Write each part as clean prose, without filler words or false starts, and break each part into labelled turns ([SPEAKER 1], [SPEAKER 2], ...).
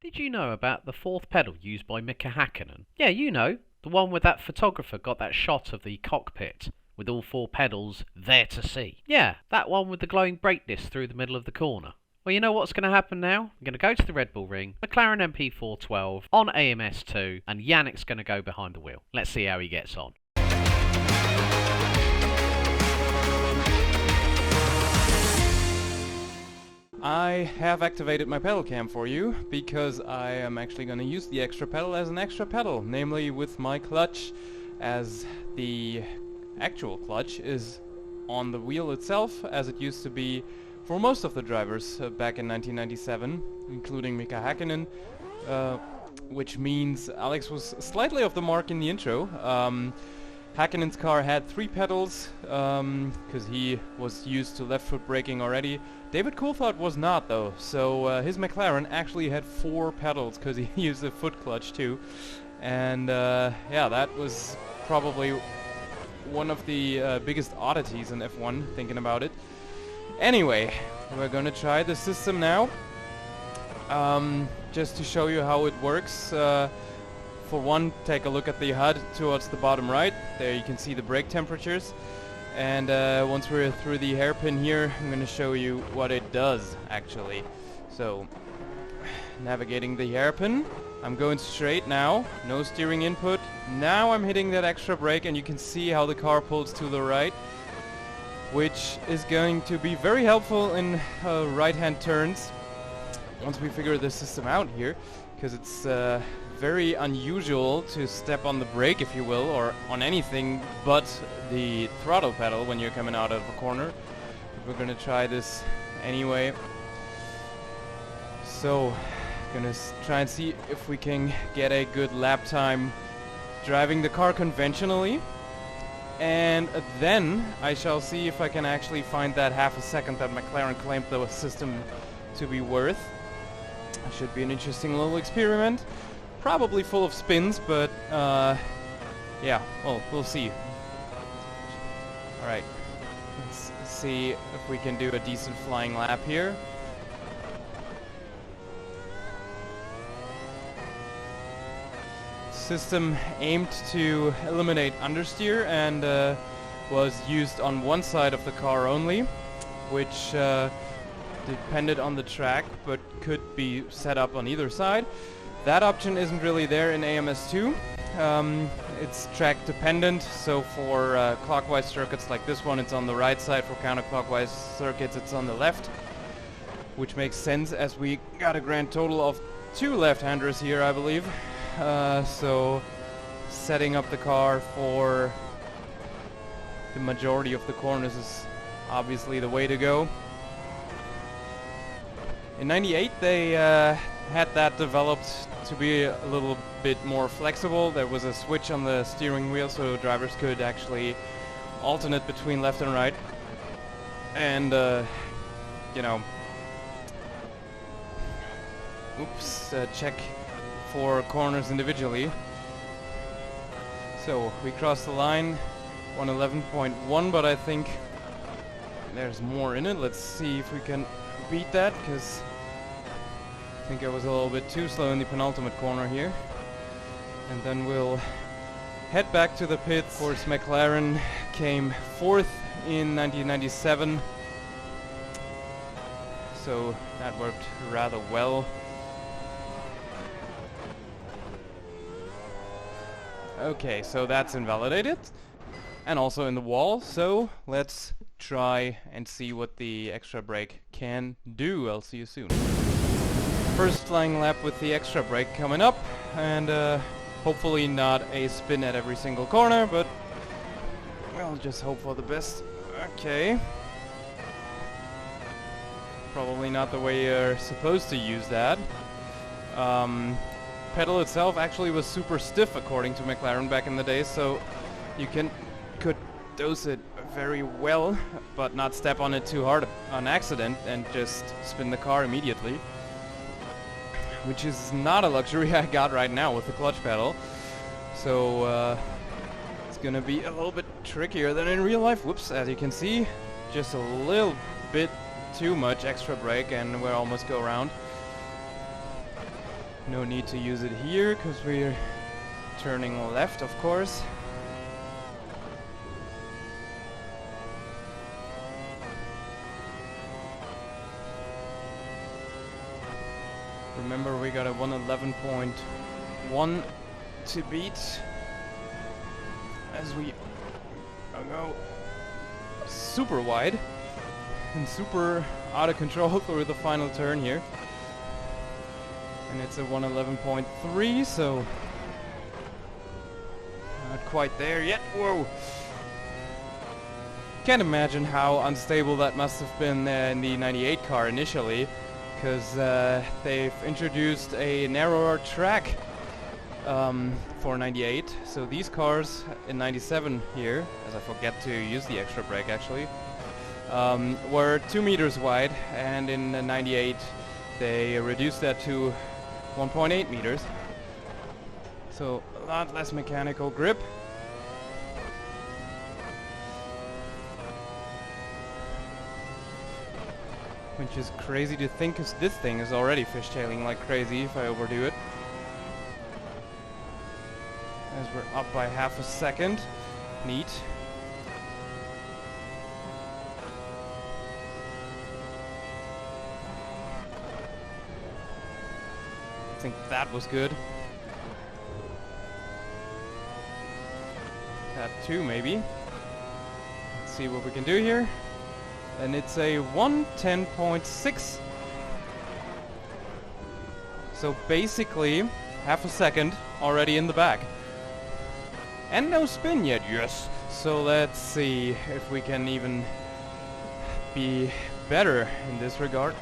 [SPEAKER 1] Did you know about the fourth pedal used by Mika Hakkinen? Yeah, you know, the one where that photographer got that shot of the cockpit with all four pedals there to see. Yeah, that one with the glowing brake disc through the middle of the corner. Well, you know what's going to happen now? I'm going to go to the Red Bull Ring, McLaren MP4 12 on AMS2, and Yannick's going to go behind the wheel. Let's see how he gets on.
[SPEAKER 2] I have activated my pedal cam for you because I am actually going to use the extra pedal as an extra pedal, namely with my clutch, as the actual clutch is on the wheel itself as it used to be for most of the drivers back in 1997, including Mika Hakkinen, which means Alex was slightly off the mark in the intro. Hakkinen's car had 3 pedals because he was used to left foot braking already. David Coulthard was not though, so his McLaren actually had 4 pedals because he used a foot clutch too. And yeah, that was probably one of the biggest oddities in F1, thinking about it. Anyway, we're gonna try the system now, just to show you how it works. For one, take a look at the HUD towards the bottom right. There you can see the brake temperatures. And once we're through the hairpin here, I'm going to show you what it does actually. So, navigating the hairpin, I'm going straight now, no steering input. Now I'm hitting that extra brake and you can see how the car pulls to the right, which is going to be very helpful in right-hand turns once we figure the system out here, because it's very unusual to step on the brake, if you will, or on anything but the throttle pedal when you're coming out of a corner. But we're gonna try this anyway. So, gonna try and see if we can get a good lap time driving the car conventionally. And then I shall see if I can actually find that half a second that McLaren claimed the system to be worth. It should be an interesting little experiment. Probably full of spins, but yeah, well, we'll see. Alright, let's see if we can do a decent flying lap here. System aimed to eliminate understeer and was used on one side of the car only, which depended on the track but could be set up on either side. That option isn't really there in AMS2. It's track dependent, so for clockwise circuits like this one it's on the right side, for counterclockwise circuits it's on the left, which makes sense as we got a grand total of 2 left-handers here, I believe. So setting up the car for the majority of the corners is obviously the way to go. In '98 they had that developed to be a little bit more flexible. There was a switch on the steering wheel so drivers could actually alternate between left and right. And, you know, check for corners individually. So we crossed the line, 111.1, but I think there's more in it. Let's see if we can beat that, because I think I was a little bit too slow in the penultimate corner here. And then we'll head back to the pits. Of course, McLaren came 4th in 1997, so that worked rather well. Okay, so that's invalidated, and also in the wall, so let's try and see what the extra brake can do. I'll see you soon. First flying lap with the extra brake coming up, and hopefully not a spin at every single corner, but we'll just hope for the best. Okay. Probably not the way you're supposed to use that. Pedal itself actually was super stiff according to McLaren back in the day, so you could dose it very well, but not step on it too hard on accident and just spin the car immediately. Which is not a luxury I got right now with the clutch pedal. So it's gonna be a little bit trickier than in real life. Whoops, as you can see, just a little bit too much extra brake and we'll almost go around. No need to use it here, because we're turning left, of course. Remember, we got a 111.1 to beat as we go super wide and super out of control through the final turn here. And it's a 111.3, so not quite there yet. Whoa! Can't imagine how unstable that must have been in the 98 car initially, because they've introduced a narrower track for 98. So these cars in 97 here, as I forget to use the extra brake actually, were 2 meters wide, and in 98 they reduced that to 1.8 meters. So a lot less mechanical grip. Which is crazy to think, because this thing is already fishtailing like crazy if I overdo it. As we're up by half a second. Neat. I think that was good. That too, maybe. Let's see what we can do here. And it's a 110.6. So basically, half a second already in the back. And no spin yet, yes. So let's see if we can even be better in this regard.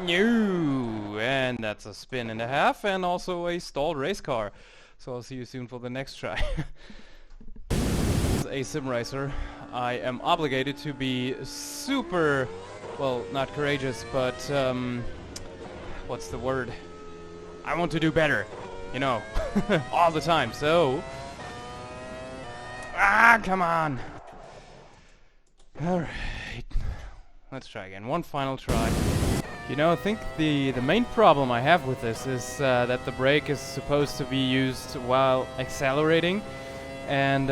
[SPEAKER 2] No, and that's a spin and a half, and also a stalled race car. So I'll see you soon for the next try. As a sim racer, I am obligated to be super, well, not courageous, but what's the word? I want to do better, you know, all the time. So, come on. All right, let's try again. One final try. You know, I think the main problem I have with this is that the brake is supposed to be used while accelerating, and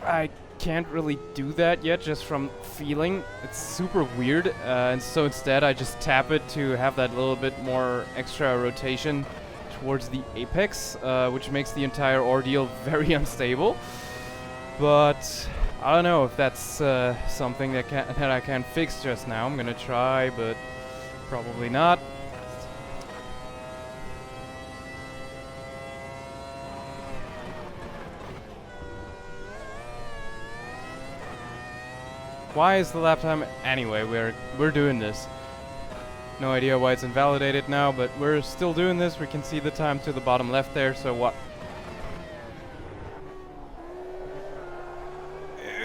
[SPEAKER 2] I can't really do that yet just from feeling. It's super weird, and so instead I just tap it to have that little bit more extra rotation towards the apex, which makes the entire ordeal very unstable. But I don't know if that's something that I can fix just now. I'm gonna try, but probably not. Why is the lap time anyway? We're doing this. No idea why it's invalidated now, but we're still doing this. We can see the time to the bottom left there, so what?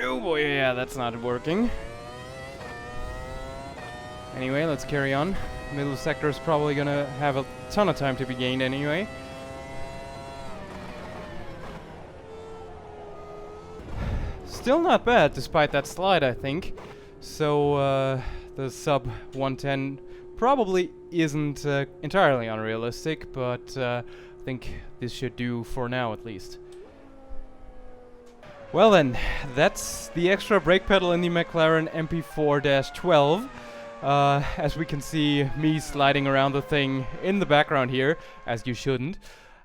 [SPEAKER 2] Oh boy, yeah, that's not working. Anyway, let's carry on. Middle sector is probably gonna have a ton of time to be gained anyway. Still not bad, despite that slide, I think. So, the sub 110 probably isn't entirely unrealistic, but I think this should do for now, at least. Well then, that's the extra brake pedal in the McLaren MP4-12. As we can see me sliding around the thing in the background here, as you shouldn't.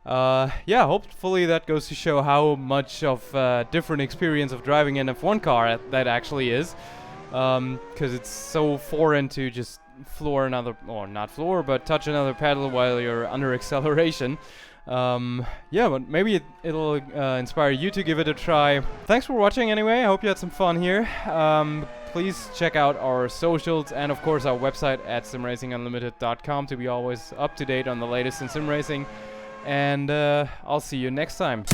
[SPEAKER 2] Yeah, hopefully that goes to show how much of a different experience of driving an F1 car that actually is. Because it's so foreign to just floor another, or not floor, but touch another pedal while you're under acceleration. Yeah, but maybe it'll inspire you to give it a try. Thanks for watching anyway, I hope you had some fun here. Please check out our socials and of course our website at simracingunlimited.com to be always up to date on the latest in sim racing. And I'll see you next time.